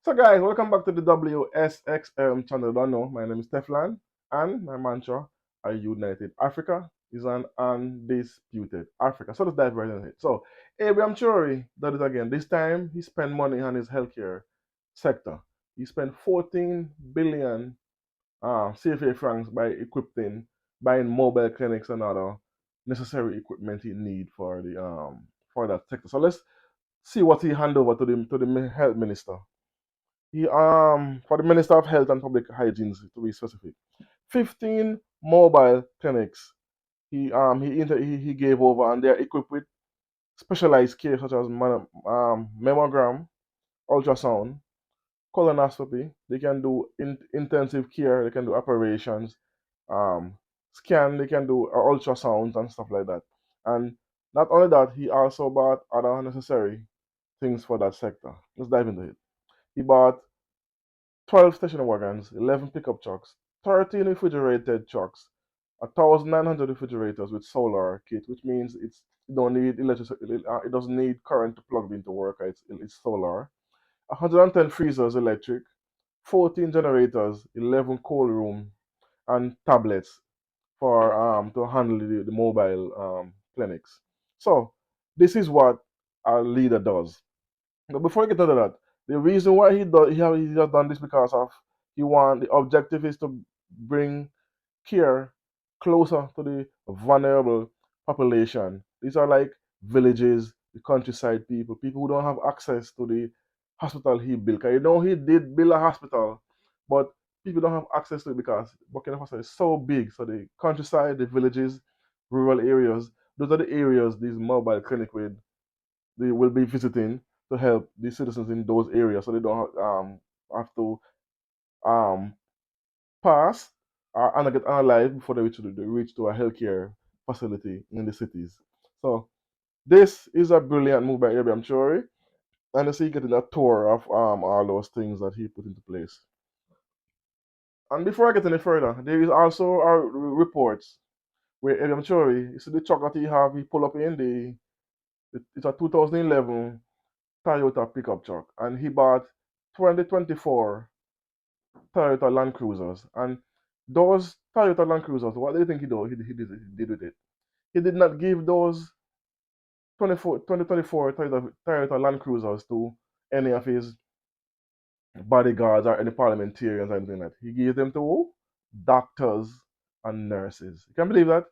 So guys, welcome back to the WSXM channel. Don't know, my name is Teflon, and my mantra, a united Africa is an undisputed Africa. So let's dive right in it. So Abraham Traoré did it again. This time he spent money on his healthcare sector. He spent 14 billion CFA francs by buying mobile clinics and other necessary equipment he need for that sector. So let's see what he hand over to the health minister. He for the Minister of Health and Public Hygiene to be specific, 15 mobile clinics he gave over, and they're equipped with specialized care such as mammogram, ultrasound, colonoscopy. They can do intensive care. They can do operations, um, scan. They can do ultrasounds and stuff like that. And not only that, he also bought other necessary things for that sector. Let's dive into it. He bought 12 station wagons, 11 pickup trucks, 13 refrigerated trucks, 1,900 refrigerators with solar kit, which means it don't need electricity. It doesn't need current to plug into work. It's solar. 110 freezers electric, 14 generators, 11 cold room, and tablets for to handle the mobile clinics. So this is what our leader does. But before I get into that, the reason why he has done this because of the objective is to bring care closer to the vulnerable population. These are like villages, the countryside people who don't have access to the hospital he built. 'Cause you know he did build a hospital, but people don't have access to it because Burkina Faso is so big. So the countryside, the villages, rural areas, those are the areas these mobile clinic they will be visiting to help the citizens in those areas, so they don't have to um, pass and get analyzed before they reach to a healthcare facility in the cities. So this is a brilliant move by Ibrahim Traoré, and you see getting a tour of all those things that he put into place. And before I get any further, there is also reports where Ibrahim Traoré, you see the truck that he pull up in it's a 2011 Toyota pickup truck, and he bought 2024 Toyota Land Cruisers. And those Toyota Land Cruisers, what do you think he did with it? He did not give those 2024 Toyota Land Cruisers to any of his bodyguards or any parliamentarians or anything like that. He gave them to who? Doctors and nurses. You can believe that?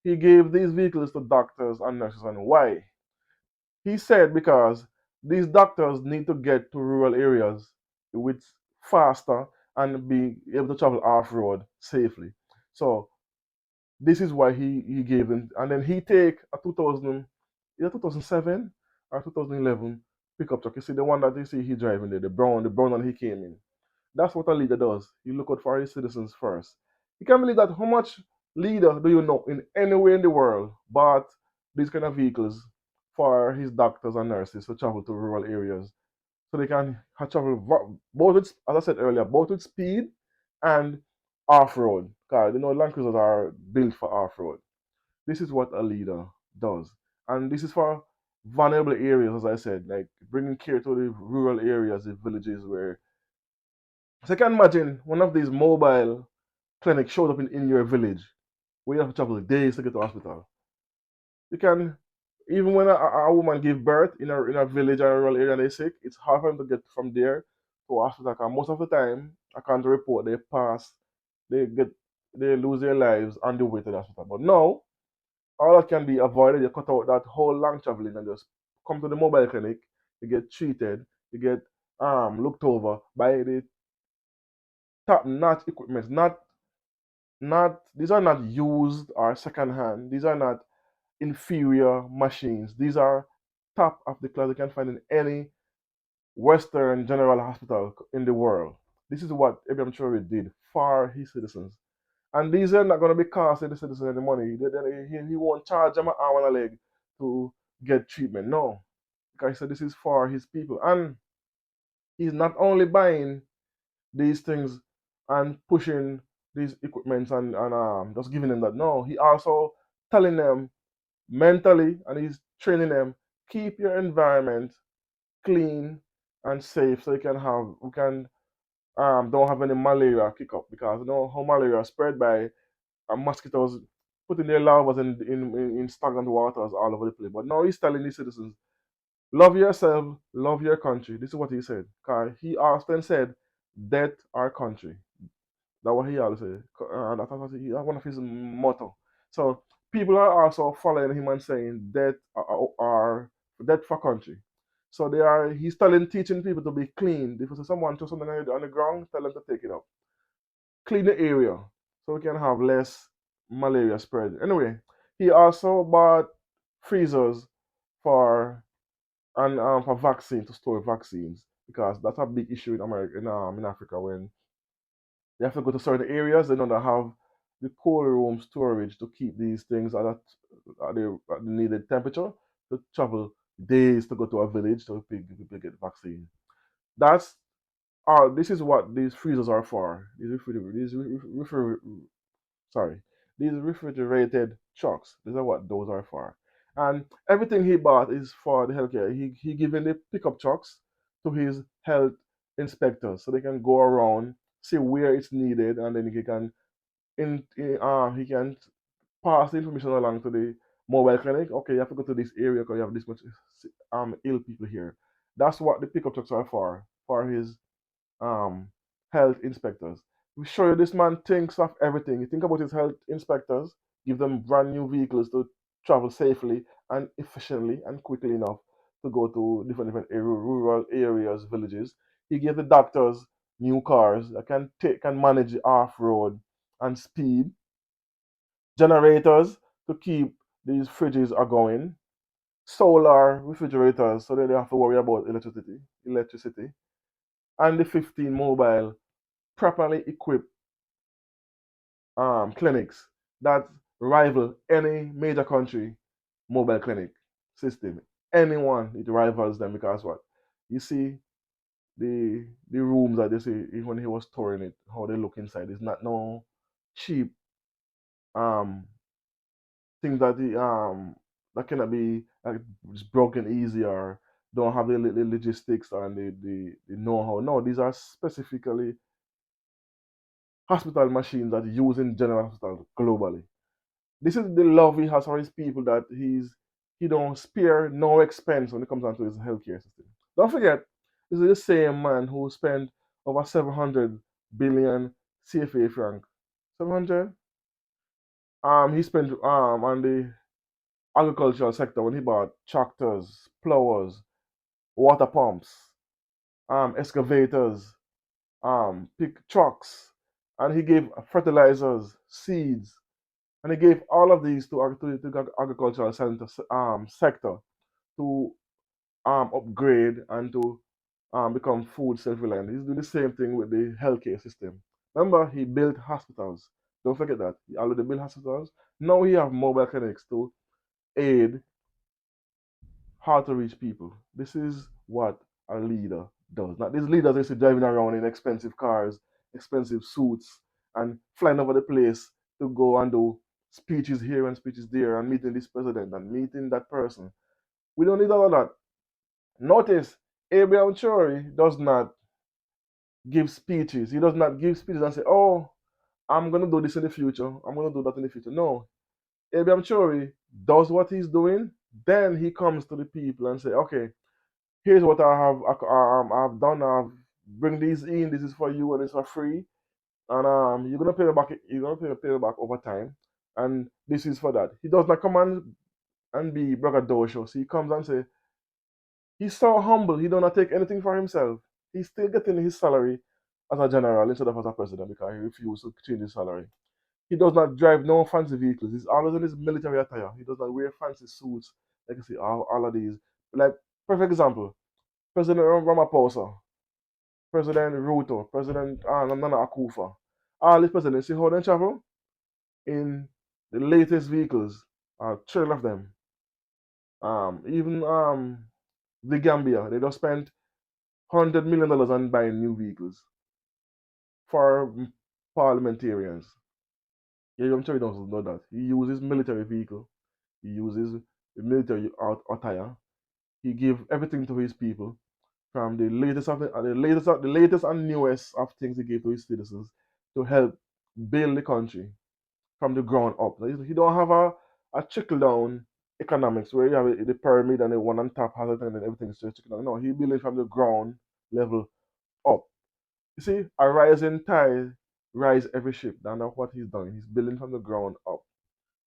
He gave these vehicles to doctors and nurses. And why? He said because these doctors need to get to rural areas with faster and be able to travel off road safely. So this is why he gave them, and then he take a 2000, either 2007 or 2011 pickup truck. You see the one that you see he driving there, the brown one he came in. That's what a leader does. He look out for his citizens first. You can't believe that how much leader do you know in anywhere in the world bought these kind of vehicles for his doctors and nurses to travel to rural areas so they can travel both with, as I said earlier, both with speed and off road. Because you know Land Cruisers are built for off road. This is what a leader does, and this is for vulnerable areas, as I said, like bringing care to the rural areas, the villages where. So you can imagine one of these mobile clinics showed up in your village where you have to travel days to get to the hospital. You can, even when a woman give birth in a village or a rural area and they're sick, it's hard for them to get from there to a hospital. 'Cause most of the time, I can't report they get, they lose their lives on the way to the hospital. But now, all that can be avoided. You cut out that whole long traveling and just come to the mobile clinic. You get treated. You get looked over by the top-notch equipment. Not these are not used or second hand. These are not inferior machines. These are top of the class you can find in any Western general hospital in the world. This is what Ibrahim Traoré did for his citizens. And these are not going to be costing the citizens any money. He won't charge them an arm and a leg to get treatment. No. Because he said this is for his people. And he's not only buying these things and pushing these equipments and just giving them that. No, he also telling them mentally, and he's training them, keep your environment clean and safe, so we can don't have any malaria kick up, because you know how malaria is spread by mosquitoes putting their larvae in stagnant waters all over the place. But now he's telling his citizens, love yourself, love your country. This is what he said. 'Cause he often said, death our country. That's what he always said. That's one of his motto. So people are also following him and saying, death for country. So he's teaching people to be clean. If someone throws something on the ground, tell them to take it up. Clean the area so we can have less malaria spread. Anyway, he also bought freezers for and for vaccine, to store vaccines, because that's a big issue in America, in Africa, when you have to go to certain areas. They don't have the cold room storage to keep these things at the needed temperature, to travel days to go to a village to get vaccine. That's this is what these freezers are for. Sorry, these refrigerated trucks. These are what those are for. And everything he bought is for the healthcare. He given the pickup trucks to his health inspectors, so they can go around, see where it's needed, and then he can pass the information along to the mobile clinic. Okay, you have to go to this area because you have this much ill people here. That's what the pickup trucks are for his um, health inspectors. We show you this man thinks of everything. You think about his health inspectors, give them brand new vehicles to travel safely and efficiently and quickly enough to go to different rural areas, villages. He gave the doctors new cars that can manage the off road and speed, generators to keep these fridges are going, solar refrigerators so they don't have to worry about electricity, and the 15 mobile properly equipped clinics that rival any major country mobile clinic system. Anyone, it rivals them, because what? You see the rooms that they see when he was touring it, how they look inside. It's not no cheap um things that cannot be just broken easy, or don't have the logistics and the know-how. No, these are specifically hospital machines that use in general hospitals globally. This is the love he has for his people, that he don't spare no expense when it comes down to his healthcare system. Don't forget, this is the same man who spent over 700 billion CFA franc. 700. He spent on the agricultural sector when he bought tractors, plowers, water pumps, excavators, pick trucks, and he gave fertilizers, seeds, and he gave all of these to agricultural sector to upgrade and to become food self-reliant. He's doing the same thing with the healthcare system. Remember, he built hospitals. Don't forget that. He already built hospitals. Now he have mobile clinics to aid hard to reach people. This is what a leader does. Now, these leaders they see driving around in expensive cars, expensive suits, and flying over the place to go and do speeches here and speeches there, and meeting this president and meeting that person. We don't need all of that. Notice, Abraham Traoré does not give speeches. He does not give speeches and say, "Oh, I'm gonna do this in the future. I'm gonna do that in the future." No, Abraham Traoré does what he's doing. Then he comes to the people and say, "Okay, here's what I've done. I've bring these in. This is for you, and it's for free. And you're gonna pay me back. You're gonna pay me back over time. And this is for that." He does not come and be braggadocious. He comes and say he's so humble. He do not take anything for himself. He's still getting his salary as a general instead of as a president, because he refused to change his salary. He does not drive no fancy vehicles. He's always in his military attire. He does not wear fancy suits. Like I see all of these. Like perfect example, President Ramaphosa, President Ruto, President Nana Akufa. All these presidents, see how they travel? In the latest vehicles, trail of them. Even the Gambia, they just spent $100 million on buying new vehicles for parliamentarians. Yeah, I'm sure he doesn't know that. He uses military vehicle. He uses the military attire. He gives everything to his people, from the latest and newest of things he gave to his citizens to help build the country from the ground up. He don't have a trickle down economics where you have the pyramid and the one on top has it and then everything is just trickle down. No, he built it from the ground level up. You see, a rising tide rise every ship. That's what he's doing. He's building from the ground up,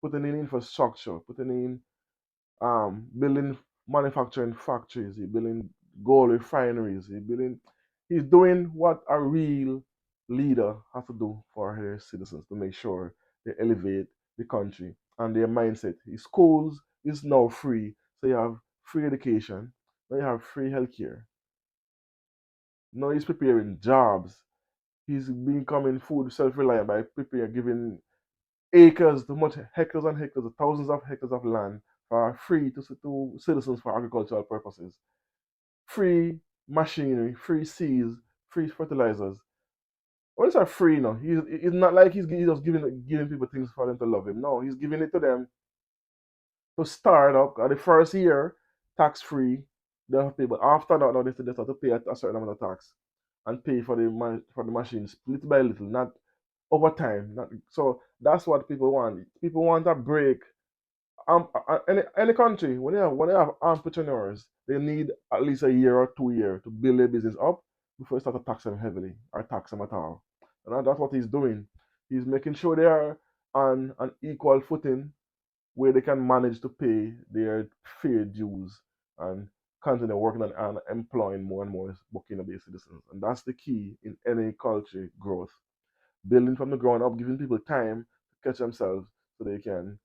putting in infrastructure, putting in building manufacturing factories, he building gold refineries, he's doing what a real leader has to do for his citizens to make sure they elevate the country and their mindset. His schools is now free, so you have free education, now you have free healthcare. Now he's preparing jobs. He's becoming food self-reliant by preparing, giving acres, too much hectares and hectares, thousands of hectares of land for free to citizens for agricultural purposes. Free machinery, free seeds, free fertilizers. When it's a free, no, it's not like he's just giving people things for them to love him. No, he's giving it to them to start up. The first year, tax free, they have to pay, but after that, now they have to pay a certain amount of tax and pay for the machines little by little, not over time. Not, so that's what people want. People want a break. Any country when they have entrepreneurs, they need at least a year or 2 years to build their business up before you start to tax them heavily or tax them at all. And that's what he's doing. He's making sure they are on an equal footing where they can manage to pay their fair dues and continue working and employing more and more Burkina-based citizens. And that's the key in any culture growth. Building from the ground up, giving people time to catch themselves so they can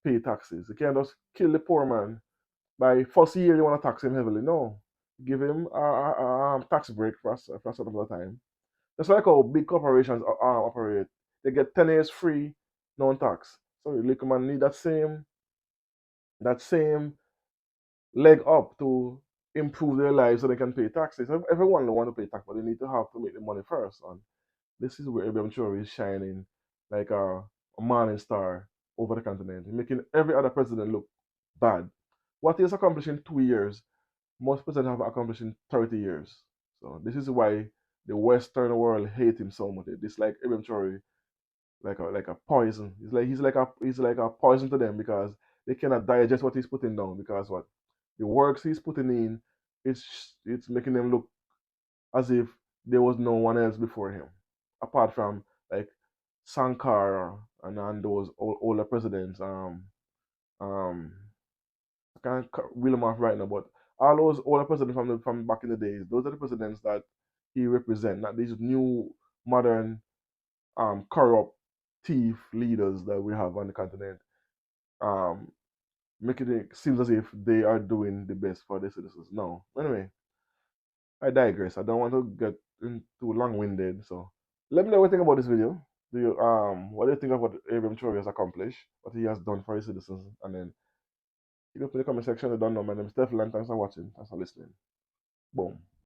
pay taxes. You can't just kill the poor man. By first year, you want to tax him heavily. No. Give him a tax break for a certain amount of time. That's like how big corporations operate. They get 10 years free, non tax. So the little man need that same leg up to improve their lives so they can pay taxes. Everyone don't want to pay tax, but they need to have to make the money first. And this is where Ibrahim Traoré is shining like a morning star over the continent, making every other president look bad. What he has accomplished in 2 years, most presidents have accomplished in 30 years. So this is why the Western world hate him so much. They dislike Ibrahim Traoré like a poison. He's like a poison to them because they cannot digest what he's putting down because what the works he's putting in, it's making them look as if there was no one else before him, apart from like Sankara and those older presidents. Um, I can't reel them off right now, but all those older presidents from back in the days, those are the presidents that he represents, not these new modern corrupt thief leaders that we have on the continent. Um, Making it seems as if they are doing the best for their citizens. No, anyway, I digress. I don't want to get too long-winded. So let me know what you think about this video. What do you think of what Abraham Traoré has accomplished, what he has done for his citizens, and then you can put in the comment section. I don't know. My name is Steph Lang. Thanks for watching. Thanks for listening. Boom.